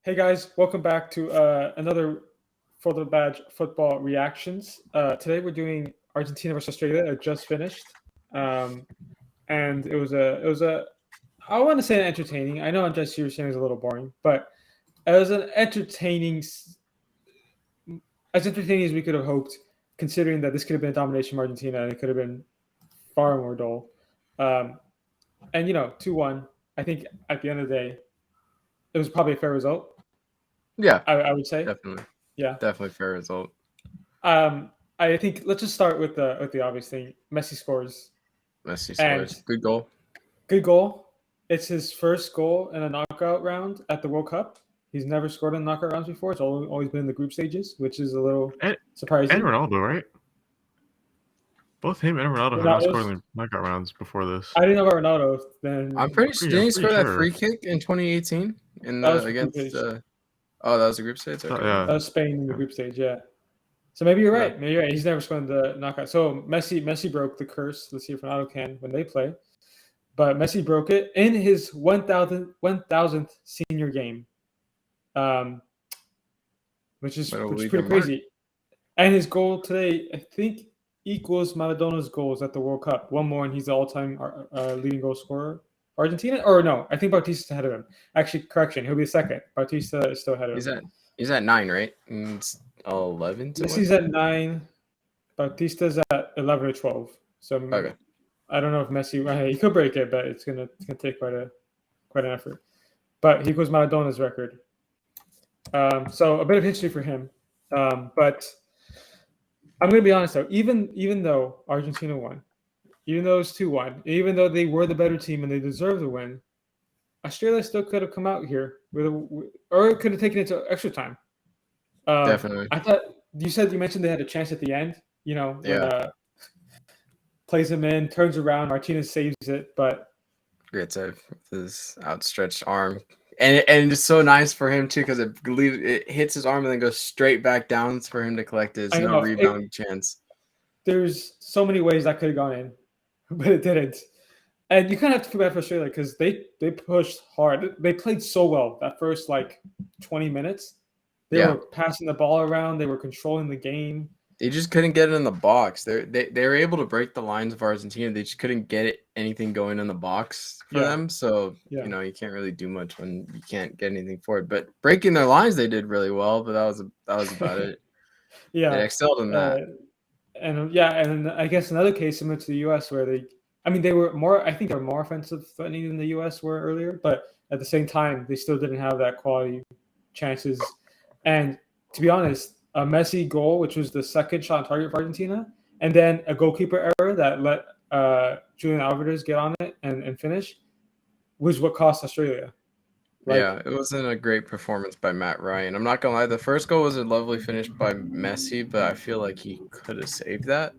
Hey guys, welcome back to another For the Badge football reactions. Today we're doing Argentina versus Australia. It just finished, um, and it was a I want to say entertaining. I know Andres, you were saying it was a little boring, but it was an as entertaining as we could have hoped, considering that this could have been a domination from Argentina and it could have been far more dull. Um, and 2-1. I think at the end of the day, it was probably a fair result. Yeah, I would say, definitely. yeah. Definitely fair result. Um, I think let's just start with the obvious thing. Messi scores Messi and scores. Good goal. good goal. It's his first goal in a knockout round at the World Cup. He's never scored in knockout rounds before. It's always been in the group stages, which is a little And surprising. Ronaldo, right? Both him and Ronaldo have not scored in the knockout rounds before this. I didn't know about Ronaldo. Then I'm pretty sure. Didn't he score that sure. free kick in 2018 against? That Was a group stage. Okay. Yeah. was Spain in the group stage. Yeah. So maybe you're right. Maybe you're right. He's never scored in the knockout. So Messi broke the curse. Let's see if Ronaldo can when they play. But Messi broke it in his 1,000th senior game, which is pretty crazy. And his goal today, I think, equals Maradona's goals at the World Cup. One more, and he's the all-time leading goal scorer. Argentina? Or no, I think Bautista's ahead of him. Actually, correction, he'll be second. Bautista is still ahead of him. He's at 9, right? It's 11. Messi's at 9. Bautista's at 11 or 12. So okay. I don't know if Messi. He could break it, but it's gonna take quite an effort. But he equals Maradona's record. So a bit of history for him. But I'm gonna be honest though. Even though Argentina won, even though it's 2-1, even though they were the better team and they deserved the win, Australia still could have come out here or it could have taken it to extra time. Definitely. I thought you mentioned they had a chance at the end. When, plays him in, turns around, Martinez saves it, but great save with his outstretched arm, and it's so nice for him too because it hits his arm and then goes straight back down for him to collect his rebound chance. There's so many ways that could have gone in, but it didn't. And you kind of have to feel bad for Australia because they pushed hard. They played so well that first 20 minutes. They were passing the ball around. They were controlling the game. They just couldn't get it in the box. They were able to break the lines of Argentina. They just couldn't get anything going in the box for them. So, you can't really do much when you can't get anything for it. But breaking their lines, they did really well. But that was about it. Yeah. They excelled in that. And I guess another case similar to the U.S. where they were more offensive threatening than the U.S. were earlier. But at the same time, they still didn't have that quality chances. And to be honest, a Messi goal, which was the second shot on target for Argentina, and then a goalkeeper error that let Julian Alvarez get on it and finish, was what cost Australia. It wasn't a great performance by Matt Ryan. I'm not going to lie. The first goal was a lovely finish by Messi, but I feel like he could have saved that.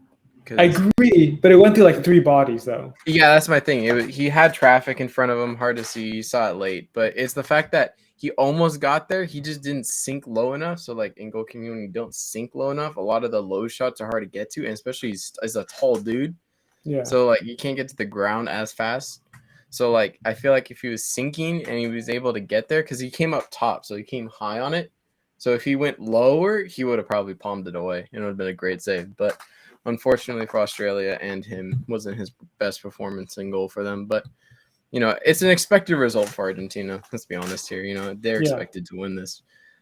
I agree, but it went through 3 bodies, though. Yeah, that's my thing. He had traffic in front of him, hard to see. You saw it late, but it's the fact that he almost got there. He just didn't sink low enough. So, in goalkeeping, when you don't sink low enough, a lot of the low shots are hard to get to, and especially as a tall dude. Yeah. So, you can't get to the ground as fast. So, I feel like if he was sinking and he was able to get there, because he came up top, so he came high on it. So, if he went lower, he would have probably palmed it away, and it would have been a great save. But unfortunately for Australia and him, wasn't his best performance in goal for them. But, it's an expected result for Argentina. Let's be honest here. They're expected to win this.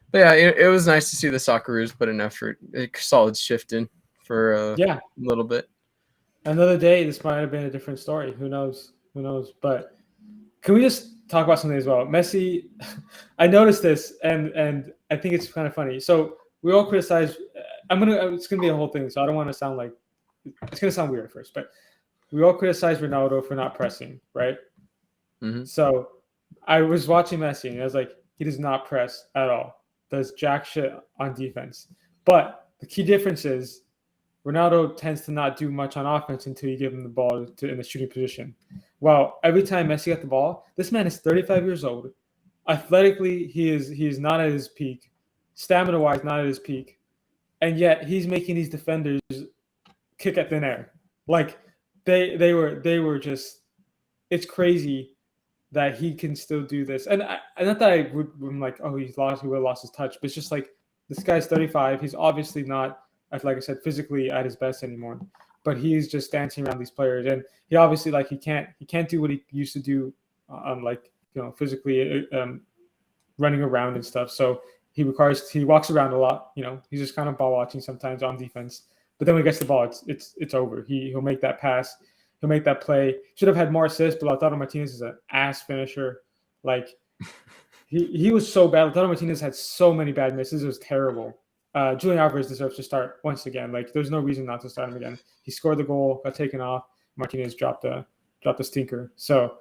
But, yeah, it was nice to see the Socceroos put an effort, a solid shift in for a little bit. Another day, this might have been a different story. Who knows? But can we just talk about something as well? Messi, I noticed this, and I think it's kind of funny. So we all criticize. It's gonna be a whole thing. So I don't want to sound like it's gonna sound weird at first, but we all criticize Ronaldo for not pressing, right? Mm-hmm. So I was watching Messi, and I was like, he does not press at all. Does jack shit on defense. But the key difference is Ronaldo tends to not do much on offense until you give him the ball in the shooting position. Well, every time Messi got the ball, this man is 35 years old. Athletically, he is not at his peak. Stamina-wise, not at his peak. And yet he's making these defenders kick at thin air. They were just, it's crazy that he can still do this. And not that I I'm like, oh, he would have lost his touch, but it's just like this guy's 35. He's obviously not, like I said, physically at his best anymore. But he's just dancing around these players, and he obviously like he can't do what he used to do, like physically running around and stuff. So he walks around a lot. He's just kind of ball watching sometimes on defense. But then when he gets the ball, it's over. He'll make that pass. He'll make that play. Should have had more assists, but Lautaro Martinez is an ass finisher. Like he was so bad. Lautaro Martinez had so many bad misses. It was terrible. Julian Alvarez deserves to start once again. Like there's no reason not to start him again. He scored the goal, got taken off. Martinez dropped the stinker. So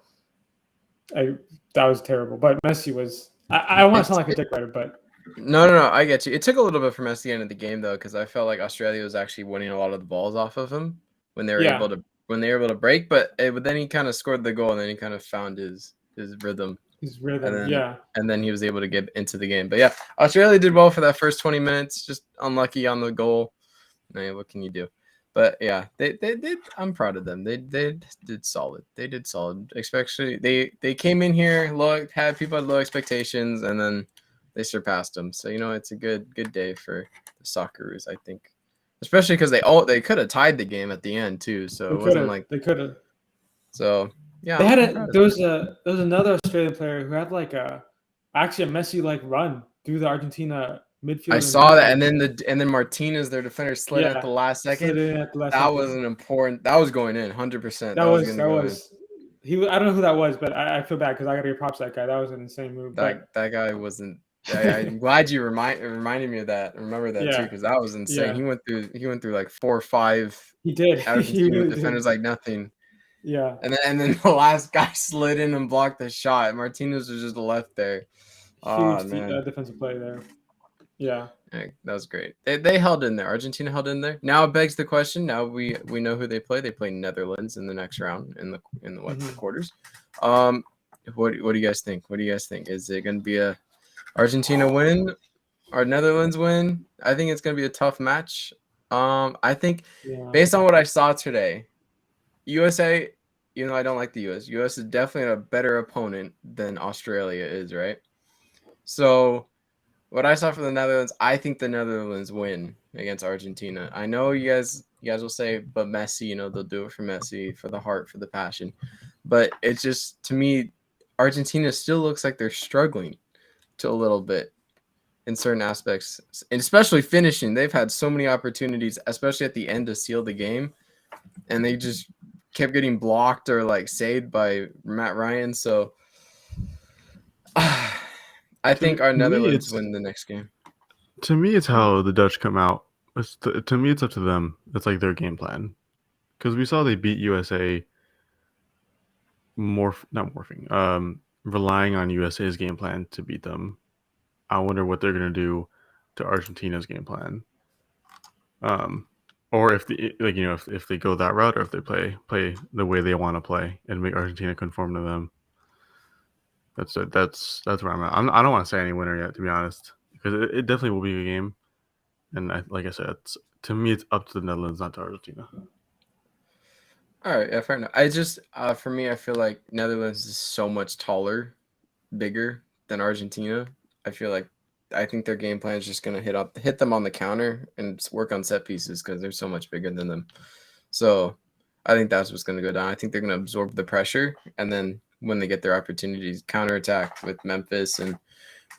that was terrible. But Messi was. I don't want to sound like a dick writer, but no, I get you. It took a little bit for Messi at the end of the game though, because I felt like Australia was actually winning a lot of the balls off of him when they were able to break. But then he kind of scored the goal, and then he kind of found his rhythm. And then he was able to get into the game. But yeah, Australia did well for that first 20 minutes. Just unlucky on the goal. Hey, what can you do? But yeah, they did. I'm proud of them. They did solid. They did solid. Especially they came in here, had people had low expectations, and then they surpassed them. So it's a good day for the Socceroos, I think. Especially because they could have tied the game at the end too. So it wasn't like they could have. So yeah, they had there was another Australian player who had like actually a Messi like run through the Argentina midfield. I saw that, and then Martinez, their defender, slid at the last second. That was an important. That was going in 100%. That was. I don't know who that was, but I feel bad because I got to give props to that guy. That was an insane move. That guy wasn't. I'm glad you reminded me of that. Remember that too, because that was insane. Yeah. He went through like 4 or 5. He did. Argentina defenders like nothing. Yeah. And then the last guy slid in and blocked the shot. Martinez was just left there. Huge defensive play there. Yeah. That was great. They held in there. Argentina held in there. Now it begs the question. Now we know who they play. They play Netherlands in the next round in the quarters. What do you guys think? Is it going to be a Argentina win or Netherlands win? I think it's going to be a tough match. I think based on what I saw today, USA, I don't like the US. US is definitely a better opponent than Australia is, right? So what I saw for the Netherlands, I think the Netherlands win against Argentina. I know you guys will say, but Messi, they'll do it for Messi, for the heart, for the passion. But it's just, to me, Argentina still looks like they're struggling to a little bit in certain aspects, and especially finishing. They've had so many opportunities, especially at the end, to seal the game, and they just kept getting blocked or like saved by Matt Ryan. So I think our Netherlands win the next game. To me, it's how the Dutch come out. To me, it's up to them. It's like their game plan. Because we saw they beat USA relying on USA's game plan to beat them. I wonder what they're going to do to Argentina's game plan. Or if if they go that route, or if they play the way they want to play and make Argentina conform to them. That's where I'm at. I don't want to say any winner yet, to be honest, because it definitely will be a game. And like I said, to me, it's up to the Netherlands, not to Argentina. All right, fair enough. I just for me, I feel like Netherlands is so much taller, bigger than Argentina. I think their game plan is just going to hit them on the counter and work on set pieces because they're so much bigger than them. So I think that's what's going to go down. I think they're going to absorb the pressure, and then when they get their opportunities, counterattack with Memphis and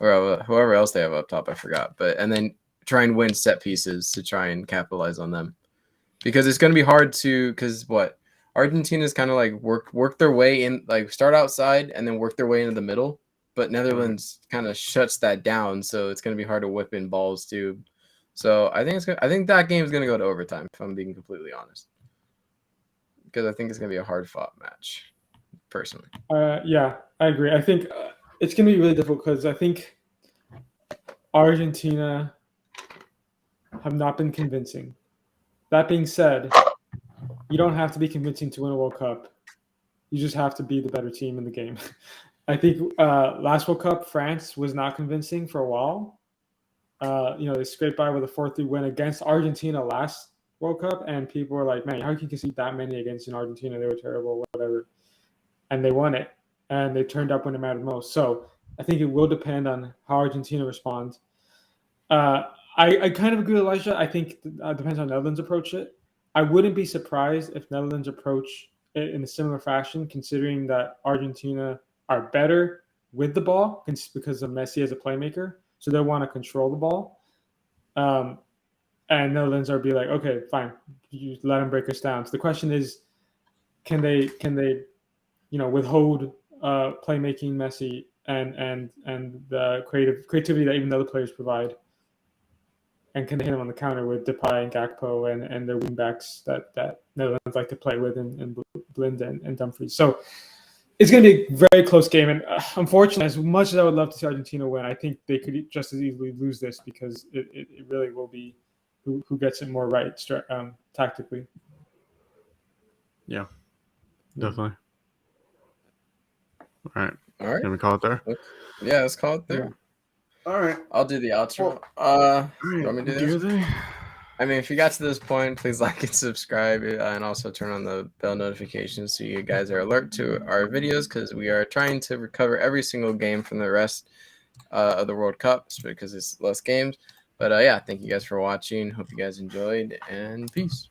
whoever else they have up top, I forgot. And then try and win set pieces to try and capitalize on them. Because it's going to be hard because Argentina's kind of like work their way in, like start outside and then work their way into the middle. But Netherlands kind of shuts that down, so it's going to be hard to whip in balls too. So I think that game is going to go to overtime, if I'm being completely honest, because I think it's going to be a hard fought match, personally. Yeah, I agree. I think it's going to be really difficult because I think Argentina have not been convincing. That being said, you don't have to be convincing to win a World Cup. You just have to be the better team in the game. I think last World Cup, France was not convincing for a while. They scraped by with a 4-3 win against Argentina last World Cup, and people were like, man, how can you concede that many against Argentina? They were terrible, whatever. And they won it. and they turned up when it mattered most. So I think it will depend on how Argentina responds. I kind of agree with Elijah. I think it depends how Netherlands approach it. I wouldn't be surprised if Netherlands approach it in a similar fashion, considering that Argentina are better with the ball because of Messi as a playmaker. So they'll want to control the ball. And Netherlands are be like, okay, fine, you let them break us down. So the question is, can they withhold playmaking Messi and the creativity that even the other players provide, and can they hit him on the counter with Depay and Gakpo and their wingbacks that Netherlands like to play with and Blind and Dumfries. So it's going to be a very close game, and unfortunately, as much as I would love to see Argentina win, I think they could just as easily lose this because it really will be who gets it more right tactically. Yeah, definitely. All right. All right. Can we call it there? Yeah, let's call it there. All right. I'll do the outro. You want me to do this? I mean, if you got to this point, please like and subscribe, and also turn on the bell notifications so you guys are alert to our videos, because we are trying to recover every single game from the rest of the World Cup because it's less games. But yeah, thank you guys for watching. Hope you guys enjoyed, and peace.